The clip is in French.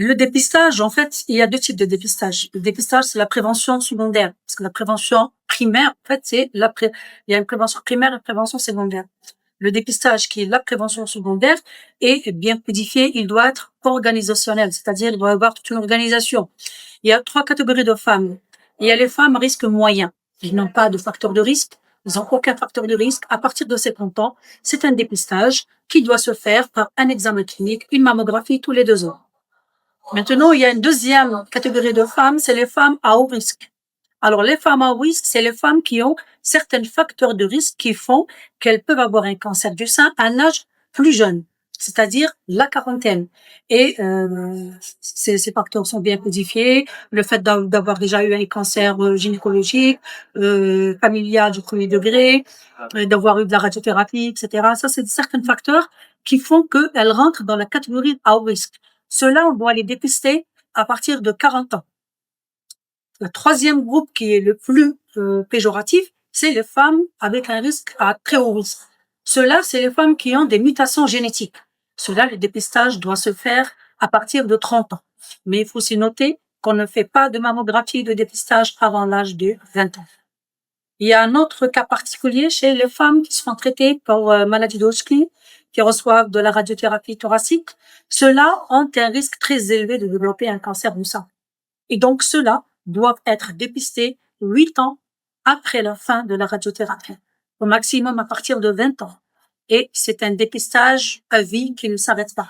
Le dépistage, en fait, il y a deux types de dépistage. Le dépistage, c'est la prévention secondaire. Parce que la prévention primaire, en fait, il y a une prévention primaire et une prévention secondaire. Le dépistage, qui est la prévention secondaire, est bien codifié. Il doit être organisationnel, c'est-à-dire il doit y avoir toute une organisation. Il y a trois catégories de femmes. Il y a les femmes à risque moyen. Ils n'ont pas de facteur de risque. Ils n'ont aucun facteur de risque. À partir de 50 ans, c'est un dépistage qui doit se faire par un examen clinique, une mammographie tous les 2 ans. Maintenant, il y a une deuxième catégorie de femmes, c'est les femmes à haut risque. Alors, les femmes à haut risque, c'est les femmes qui ont certains facteurs de risque qui font qu'elles peuvent avoir un cancer du sein à un âge plus jeune, c'est-à-dire la quarantaine. Et ces facteurs sont bien codifiés. Le fait d'avoir déjà eu un cancer gynécologique, familial du premier degré, d'avoir eu de la radiothérapie, etc. Ça, c'est certains facteurs qui font qu'elles rentrent dans la catégorie à haut risque. Ceux-là, on doit les dépister à partir de 40 ans. Le troisième groupe qui est le plus péjoratif, c'est les femmes avec un risque à très haut risque. Ceux-là, c'est les femmes qui ont des mutations génétiques. Ceux-là, le dépistage doit se faire à partir de 30 ans. Mais il faut aussi noter qu'on ne fait pas de mammographie de dépistage avant l'âge de 20 ans. Il y a un autre cas particulier chez les femmes qui se font traiter pour maladie de Hodgkin, qui reçoivent de la radiothérapie thoracique. Ceux-là ont un risque très élevé de développer un cancer du sein. Et donc, ceux-là doivent être dépistés 8 ans après la fin de la radiothérapie, au maximum à partir de 20 ans. Et c'est un dépistage à vie qui ne s'arrête pas.